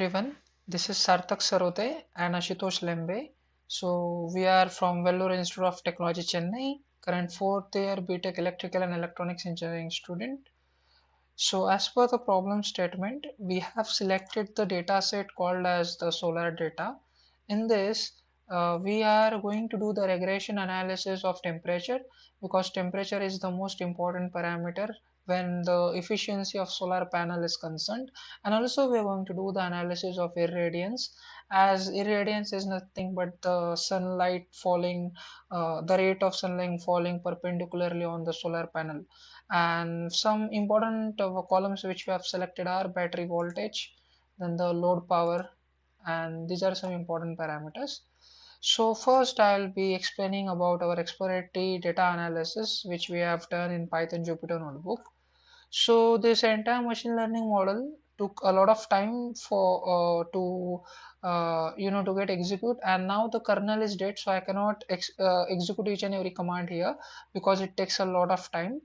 everyone, this is Sarthak Sarote and Ashutosh Lembe. So we are from Vellore Institute of Technology, Chennai, current fourth year BTech Electrical and Electronics Engineering student. So as per the problem statement, we have selected the data set called as the solar data. In this, we are going to do the regression analysis of temperature because temperature is the most important parameter when the efficiency of solar panel is concerned. And also we are going to do the analysis of irradiance, as irradiance is nothing but the sunlight falling, the rate of sunlight falling perpendicularly on the solar panel. And some important columns which we have selected are battery voltage, then the load power, and these are some important parameters. So first I'll be explaining about our exploratory data analysis which we have done in Python Jupyter Notebook. So this entire machine learning model took a lot of time for to get execute, and now the kernel is dead, so I cannot execute each and every command here because it takes a lot of time.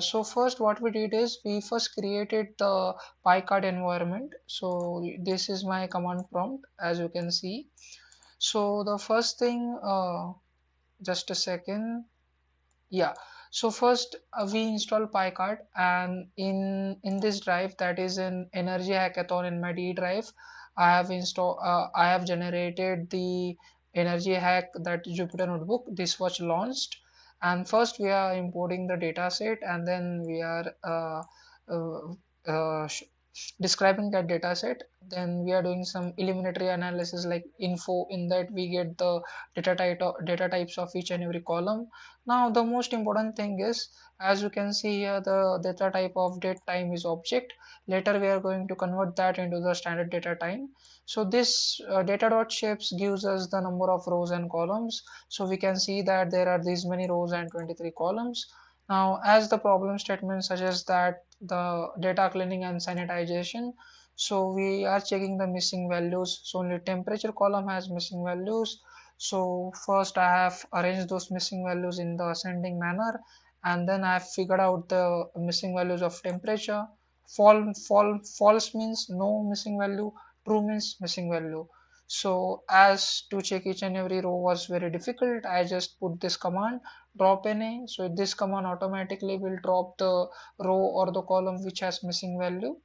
So first what we did is we first created the Pycart environment. So this is my command prompt, as you can see. So the first thing, just a second. Yeah. So first we install Pycart, and in this drive, that is an energy hackathon in my D drive, I have generated the energy hack, that Jupyter notebook. This was launched, and first we are importing the data set, and then we are uh, uh, describing that data set. Then we are doing some eliminatory analysis like info. In that we get the data types of each and every column. Now the most important thing is, as you can see here, the data type of date time is object. Later we are going to convert that into the standard data time. So this data dot shapes gives us the number of rows and columns. So we can see that there are these many rows and 23 columns. Now as the problem statement suggests that the data cleaning and sanitization, so we are checking the missing values. So only temperature column has missing values. So first I have arranged those missing values in the ascending manner, and then I have figured out the missing values of temperature. False means no missing value, true means missing value. So as to check each and every row was very difficult, I just put this command drop NA. So this command automatically will drop the row or the column which has missing value.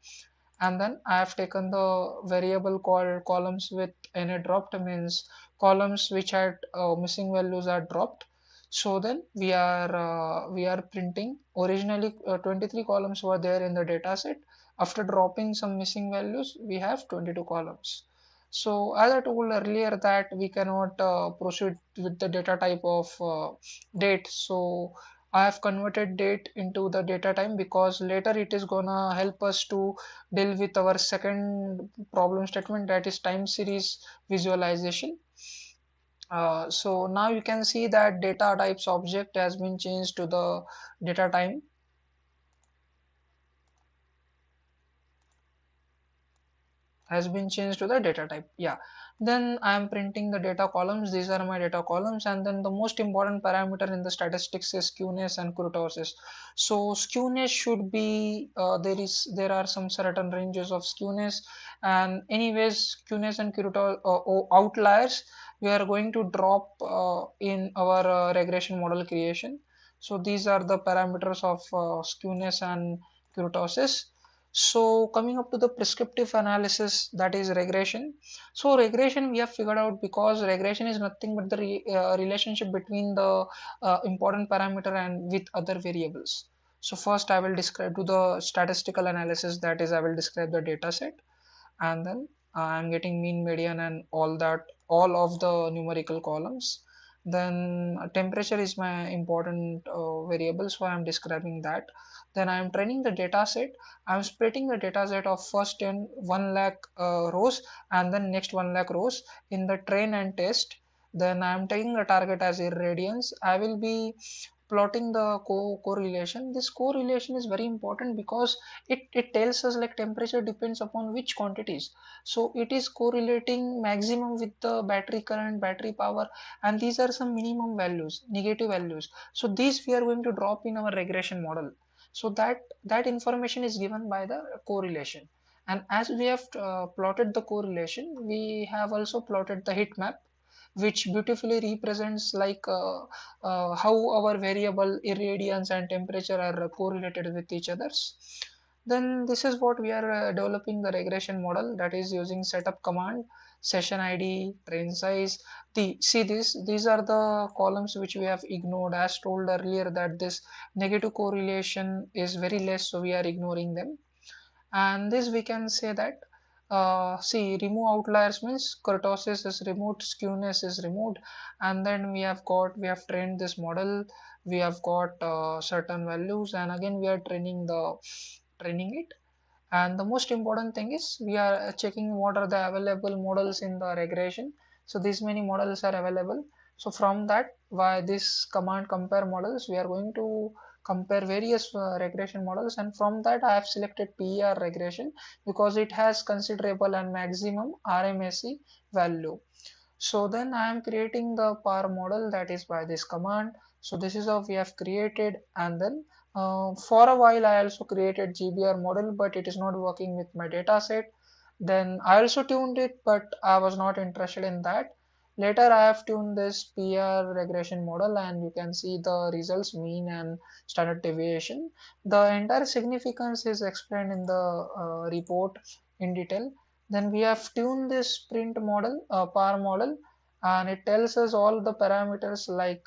And then I have taken the variable called columns with NA dropped, means columns which had missing values are dropped. So then we are printing. Originally 23 columns were there in the data set. After dropping some missing values, we have 22 columns. So as I told earlier that we cannot proceed with the data type of date. So I have converted date into the data time because later it is gonna help us to deal with our second problem statement, that is time series visualization. So now you can see that data types object has been changed to the data time. Has been changed to the data type. Yeah, then I am printing the data columns. These are my data columns, and then the most important parameter in the statistics is skewness and kurtosis. So skewness should be there are some certain ranges of skewness, and anyways skewness and outliers we are going to drop in our regression model creation. So these are the parameters of skewness and kurtosis. So coming up to the prescriptive analysis, that is regression. So regression we have figured out because regression is nothing but the relationship between the important parameter and with other variables. So first I will describe to the statistical analysis, that is I will describe the data set, and then I'm getting mean, median, and all that, all of the numerical columns. Then temperature is my important variable, so I'm describing that. Then I'm training the data set. I'm splitting the data set of first in 1 lakh rows, and then next 1 lakh rows in the train and test. Then I'm taking the target as irradiance. I will be plotting the correlation. This correlation is very important because it tells us like temperature depends upon which quantities. So it is correlating maximum with the battery current, battery power, and these are some minimum values, negative values. So these we are going to drop in our regression model. So that information is given by the correlation. And as we have plotted the correlation, we have also plotted the heat map, which beautifully represents like how our variable irradiance and temperature are correlated with each others. Then this is what we are developing the regression model, that is using setup command, session ID, train size. See this, these are the columns which we have ignored, as told earlier that this negative correlation is very less, so we are ignoring them. And this we can say that see, remove outliers means kurtosis is removed, skewness is removed, and then we have trained this model, we have got certain values, and again we are training it. And the most important thing is we are checking what are the available models in the regression. So these many models are available. So from that, by this command compare models, we are going to compare various regression models, and from that I have selected PER regression because it has considerable and maximum RMSE value. So then I am creating the power model, that is by this command. So this is how we have created, and then for a while I also created GBR model, but it is not working with my data set. Then I also tuned it, but I was not interested in that. Later I have tuned this PR regression model, and you can see the results, mean and standard deviation. The entire significance is explained in the report in detail. Then we have tuned this print model, power model, and it tells us all the parameters like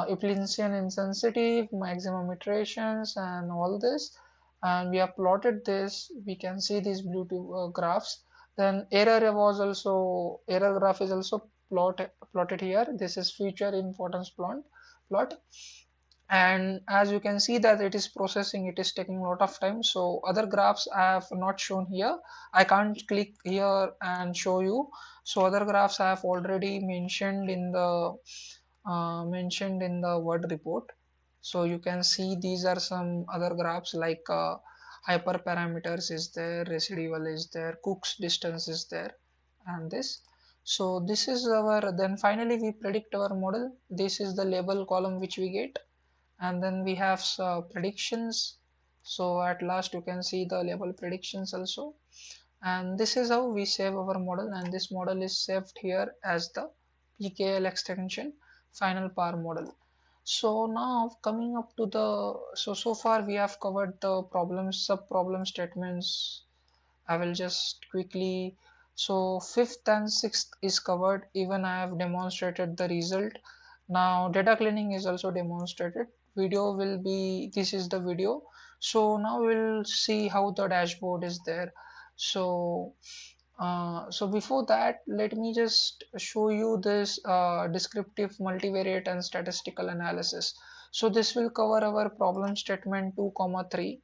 Euclidean intensity, maximum iterations, and all this. And we have plotted this. We can see these blue two graphs. Then error graph is also plotted here. This is feature importance plot, and as you can see that it is processing, it is taking a lot of time. So other graphs I have not shown here, I can't click here and show you. So other graphs I have already mentioned in the word report. So you can see these are some other graphs like hyperparameters is there, residual is there, Cook's distance is there, and this. So this is our, then finally we predict our model. This is the label column which we get, and then we have predictions. So at last you can see the label predictions also, and this is how we save our model, and this model is saved here as the PKL extension final power model. So now coming up to the, so far we have covered the problems, sub problem statements. I will just quickly, so fifth and sixth is covered, even I have demonstrated the result. Now data cleaning is also demonstrated. Video will be, this is the video. So now we'll see how the dashboard is there. So so before that, let me just show you this descriptive multivariate and statistical analysis. So this will cover our problem statement 2 comma 3.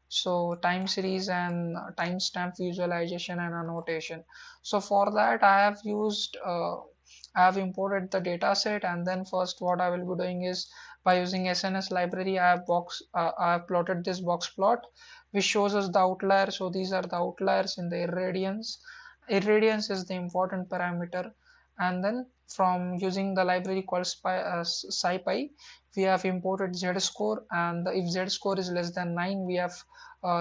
So time series and timestamp visualization and annotation. So for that I have imported the data set, and then first what I will be doing is, by using SNS library, I have plotted this box plot which shows us the outlier. So these are the outliers in the irradiance. Irradiance is the important parameter, and then from using the library called SciPy, we have imported Z score, and if Z score is less than 9, we have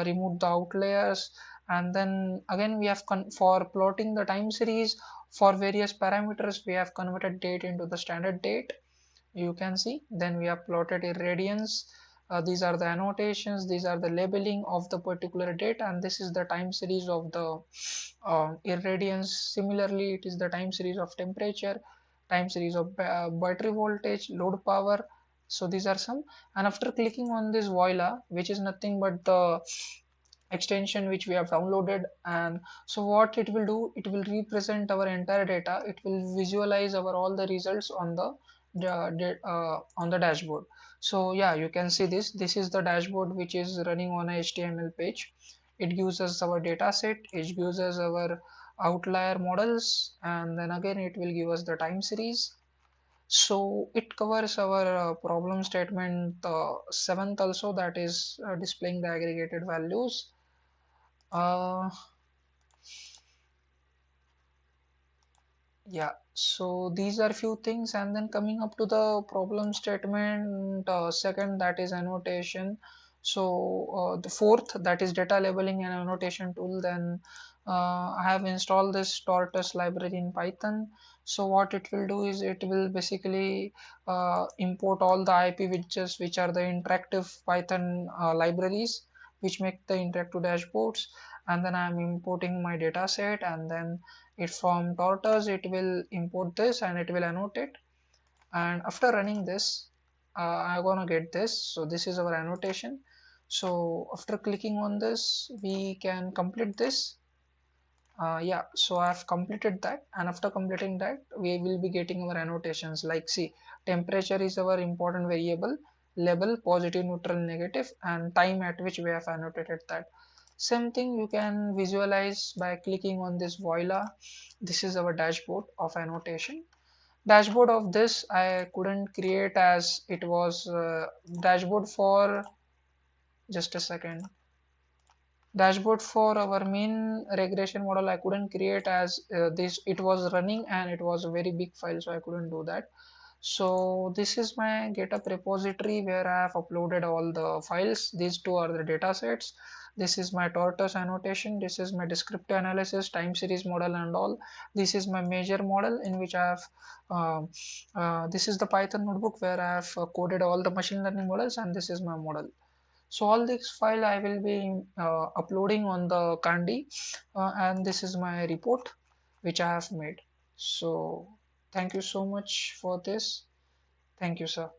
removed the outliers. And then again we have for plotting the time series for various parameters, we have converted date into the standard date, you can see. Then we have plotted irradiance. These are the annotations, these are the labeling of the particular date, and this is the time series of the irradiance. Similarly, it is the time series of temperature, time series of battery voltage, load power. So these are some, and after clicking on this voila, which is nothing but the extension which we have downloaded, and so what it will do, it will represent our entire data, it will visualize our all the results on the dashboard. So yeah, you can see this is the dashboard which is running on a HTML page. It gives us our data set, it gives us our outlier models, and then again it will give us the time series. So it covers our problem statement seventh also, that is displaying the aggregated values. uh, yeah, so these are few things, and then coming up to the problem statement second, that is annotation. So the fourth, that is data labeling and annotation tool. Then I have installed this tortoise library in Python. So what it will do is it will basically import all the IP widgets, which are the interactive Python libraries which make the interactive dashboards. And then I'm importing my data set, and then it from tortoise it will import this and it will annotate. And after running this, I'm gonna get this. So this is our annotation. So after clicking on this, we can complete this. Yeah, so I've completed that, and after completing that we will be getting our annotations. Like, see, temperature is our important variable, label positive, neutral, negative, and time at which we have annotated that. Same thing you can visualize by clicking on this voila. This is our dashboard of annotation. Dashboard of this I couldn't create as it was dashboard for, just a second, dashboard for our main regression model I couldn't create as this, it was running and it was a very big file, so I couldn't do that. So this is my GitHub repository where I have uploaded all the files. These two are the data sets. This is my tortoise annotation. This is my descriptive analysis, time series model and all. This is my major model in which I have, this is the Python notebook where I have coded all the machine learning models, and this is my model. So all this file I will be uploading on the Kandi, and this is my report which I have made. So thank you so much for this. Thank you, sir.